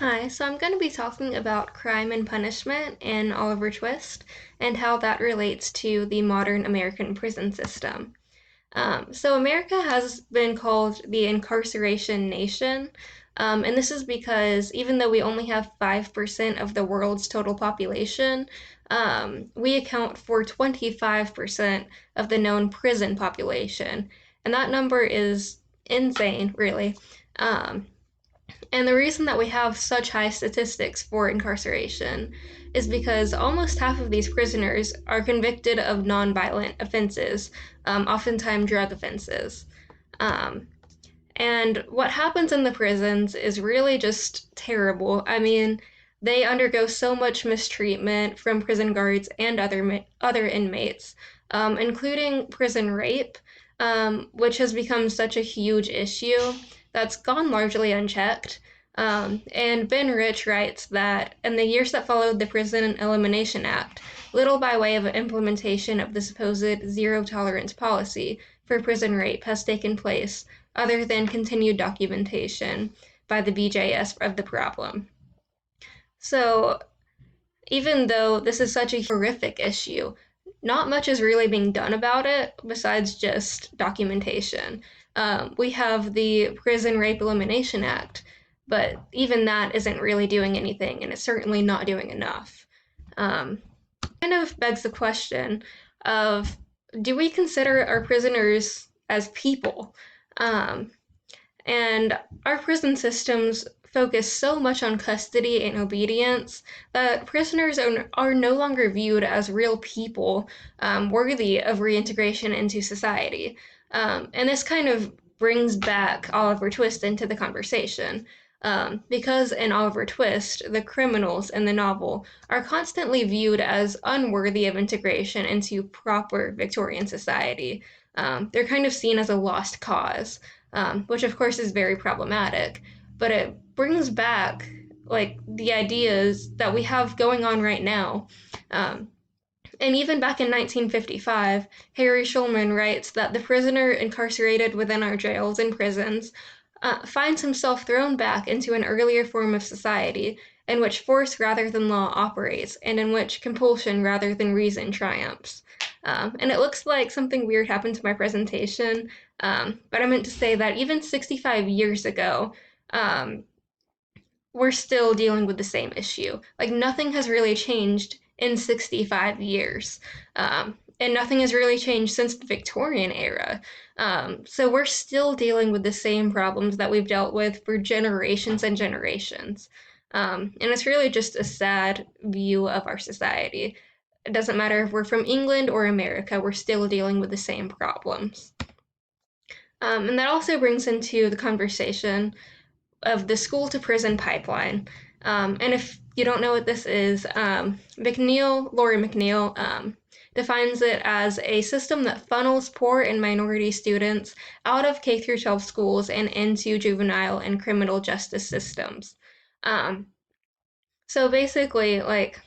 Hi, so I'm going to be talking about crime and punishment in Oliver Twist and how that relates to the modern American prison system. So America has been called the incarceration nation, and this is because even though we only have 5% of the world's total population, we account for 25% of the known prison population, and that number is insane, really. Um, and the reason that we have such high statistics for incarceration is because almost half of these prisoners are convicted of nonviolent offenses, oftentimes drug offenses. Um, and what happens in the prisons is really just terrible. I mean, they undergo so much mistreatment from prison guards and other inmates, including prison rape, which has become such a huge issue that's gone largely unchecked. And Ben Rich writes that in the years that followed the Prison Elimination Act, little by way of implementation of the supposed zero tolerance policy for prison rape has taken place, other than continued documentation by the BJS of the problem. So, even though this is such a horrific issue, not much is really being done about it besides just documentation. We have the Prison Rape Elimination Act, but even that isn't really doing anything, and it's certainly not doing enough. Um, kind of begs the question of, do we consider our prisoners as people? Um, and our prison systems focus so much on custody and obedience that prisoners are no longer viewed as real people, worthy of reintegration into society. And this kind of brings back Oliver Twist into the conversation. Because in Oliver Twist, the criminals in the novel are constantly viewed as unworthy of integration into proper Victorian society. They're kind of seen as a lost cause, which of course is very problematic, but it brings back like the ideas that we have going on right now. Um, and even back in 1955, Harry Shulman writes that the prisoner incarcerated within our jails and prisons finds himself thrown back into an earlier form of society in which force rather than law operates, and in which compulsion rather than reason triumphs. And it looks like something weird happened to my presentation, but I meant to say that even 65 years ago, um, we're still dealing with the same issue. Like, nothing has really changed in 65 years. And nothing has really changed since the Victorian era. So we're still dealing with the same problems that we've dealt with for generations and generations. And it's really just a sad view of our society. It doesn't matter if we're from England or America, we're still dealing with the same problems. And that also brings into the conversation of the school to prison pipeline. And if you don't know what this is, Laurie McNeil, defines it as a system that funnels poor and minority students out of K through 12 schools and into juvenile and criminal justice systems. Um, so basically, like,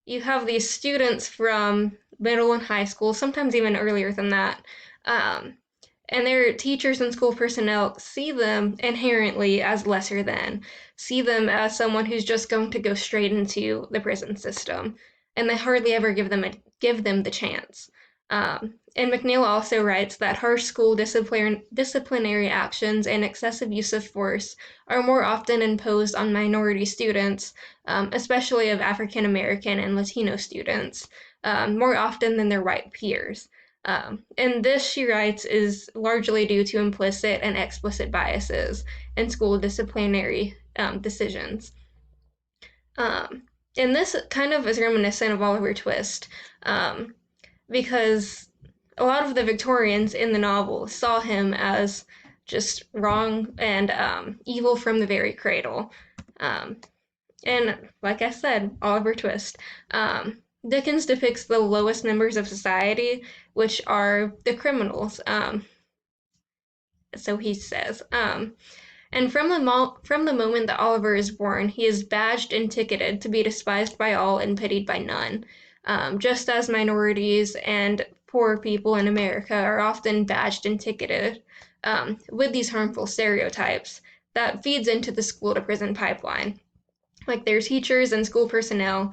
you have these students from middle and high school, sometimes even earlier than that, um, and their teachers and school personnel see them inherently as lesser than, see them as someone who's just going to go straight into the prison system, and they hardly ever give them the chance. And McNeil also writes that harsh school disciplinary actions and excessive use of force are more often imposed on minority students, especially of African American and Latino students, more often than their white peers. And this, she writes, is largely due to implicit and explicit biases in school disciplinary decisions. Um, and this kind of is reminiscent of Oliver Twist, because a lot of the Victorians in the novel saw him as just wrong and evil from the very cradle. Um, and like I said, Oliver Twist. Dickens depicts the lowest members of society, which are the criminals. So he says. And from the moment that Oliver is born, he is badged and ticketed to be despised by all and pitied by none. Just as minorities and poor people in America are often badged and ticketed with these harmful stereotypes, that feeds into the school to prison pipeline. Like their teachers and school personnel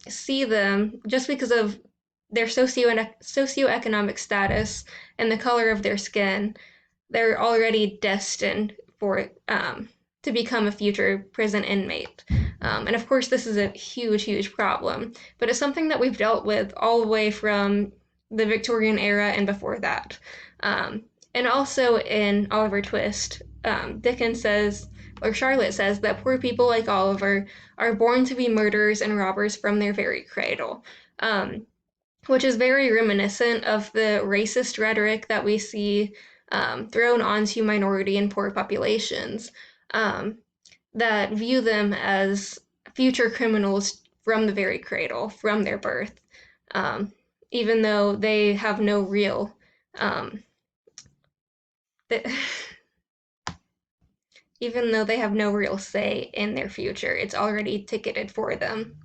see them just because of their socioeconomic status and the color of their skin. They're already destined for to become a future prison inmate. And of course, this is a huge, huge problem, but it's something that we've dealt with all the way from the Victorian era and before that. Um, and also in Oliver Twist, Dickens says, or Charlotte says, that poor people like Oliver are born to be murderers and robbers from their very cradle. Which is very reminiscent of the racist rhetoric that we see thrown onto minority and poor populations um, that view them as future criminals from the very cradle, from their birth, um, even though they have no real um, even though they have no real say in their future. It's already ticketed for them.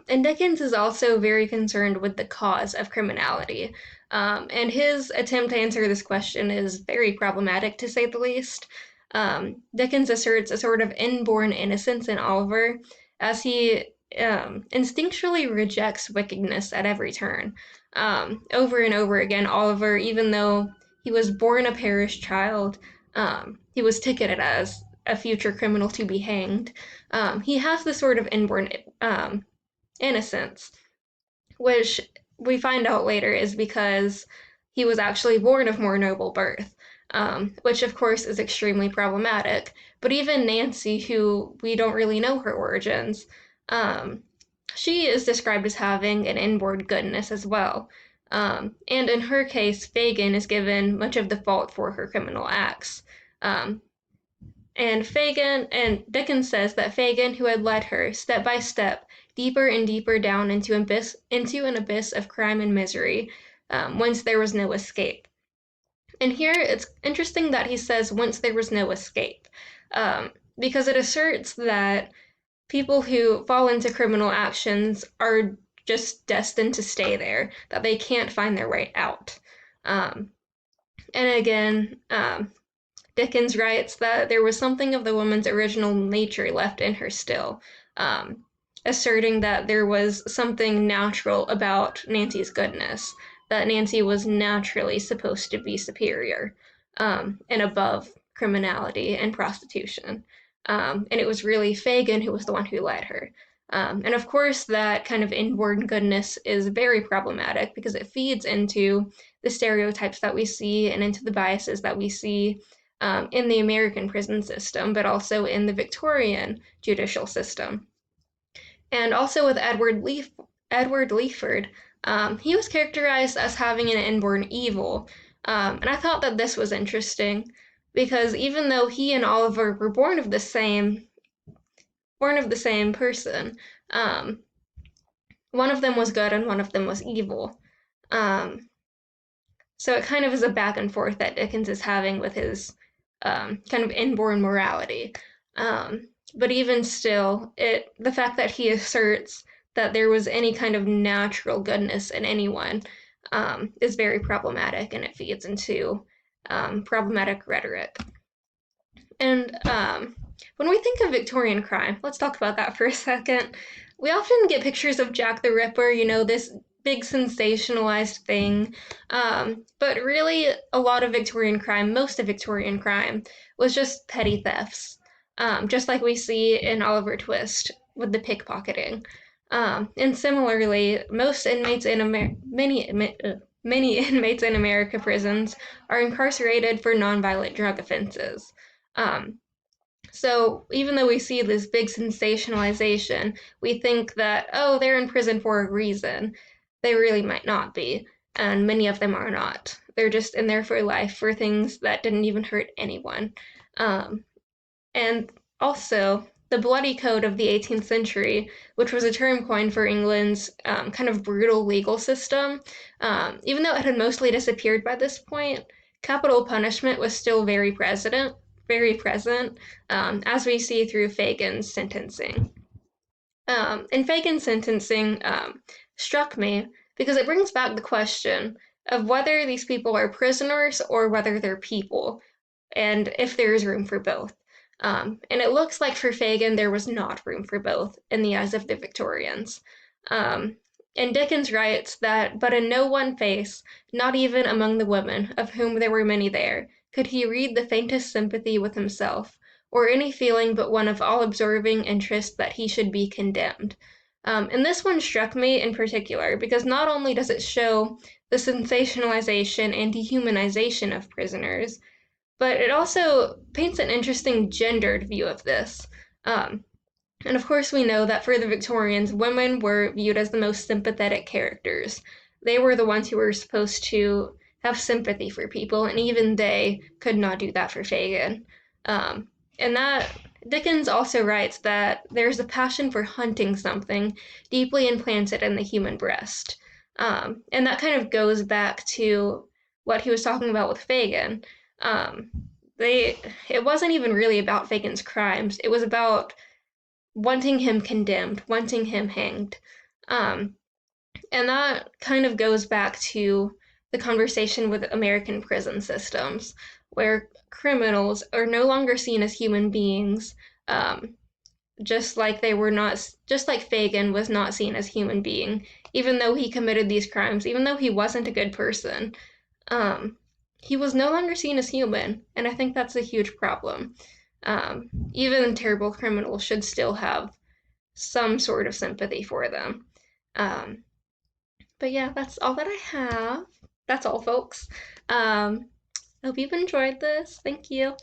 And Dickens is also very concerned with the cause of criminality. And his attempt to answer this question is very problematic, to say the least. Dickens asserts a sort of inborn innocence in Oliver as he instinctually rejects wickedness at every turn. Over and over again, Oliver, even though he was born a parish child, he was ticketed as a future criminal to be hanged. He has this sort of inborn innocence, which we find out later is because he was actually born of more noble birth, which of course is extremely problematic. But even Nancy, who we don't really know her origins, um, she is described as having an inborn goodness as well. And in her case, Fagin is given much of the fault for her criminal acts. Um, and Dickens says that Fagin, who had led her step by step deeper and deeper down into an abyss of crime and misery, whence there was no escape. And here it's interesting that he says whence there was no escape, because it asserts that people who fall into criminal actions are just destined to stay there, that they can't find their way out. And again, Dickens writes that there was something of the woman's original nature left in her still, asserting that there was something natural about Nancy's goodness, that Nancy was naturally supposed to be superior and above criminality and prostitution. And it was really Fagin who was the one who led her. And of course, that kind of inborn goodness is very problematic because it feeds into the stereotypes that we see and into the biases that we see in the American prison system, but also in the Victorian judicial system. And also with Edward Leaford, he was characterized as having an inborn evil. And I thought that this was interesting because even though he and Oliver were born of the same person, um, one of them was good and one of them was evil. So it kind of is a back and forth that Dickens is having with his kind of inborn morality. But even still, the fact that he asserts that there was any kind of natural goodness in anyone is very problematic, and it feeds into problematic rhetoric. And when we think of Victorian crime, let's talk about that for a second. We often get pictures of Jack the Ripper, this big sensationalized thing. But really, a lot of Victorian crime, most of Victorian crime, was just petty thefts, just like we see in Oliver Twist with the pickpocketing. And similarly, many inmates in America prisons are incarcerated for nonviolent drug offenses. Um, so even though we see this big sensationalization, we think that, oh, they're in prison for a reason. They really might not be, and many of them are not. They're just in there for life for things that didn't even hurt anyone. And also, the Bloody Code of the 18th century, which was a term coined for England's kind of brutal legal system, even though it had mostly disappeared by this point, capital punishment was still very present, as we see through Fagin's sentencing. And Fagin's sentencing struck me because it brings back the question of whether these people are prisoners or whether they're people, and if there is room for both. And it looks like for Fagin there was not room for both in the eyes of the Victorians. Um, and Dickens writes that, but in no one face, not even among the women, of whom there were many there, could he read the faintest sympathy with himself, or any feeling but one of all-absorbing interest that he should be condemned. And this one struck me in particular because not only does it show the sensationalization and dehumanization of prisoners, but it also paints an interesting gendered view of this. Um, and of course, we know that for the Victorians, women were viewed as the most sympathetic characters. They were the ones who were supposed to have sympathy for people, and even they could not do that for Fagin. Um, and that Dickens also writes that there's a passion for hunting something deeply implanted in the human breast. And that kind of goes back to what he was talking about with Fagin. Um, it wasn't even really about Fagin's crimes. It was about wanting him condemned, wanting him hanged. Um, and that kind of goes back to the conversation with American prison systems, where criminals are no longer seen as human beings, um, just like Fagin was not seen as human being, even though he committed these crimes, even though he wasn't a good person. Um, he was no longer seen as human, and I think that's a huge problem. Even terrible criminals should still have some sort of sympathy for them. Um, but yeah, that's all that I have. That's all, folks. Hope you've enjoyed this. Thank you.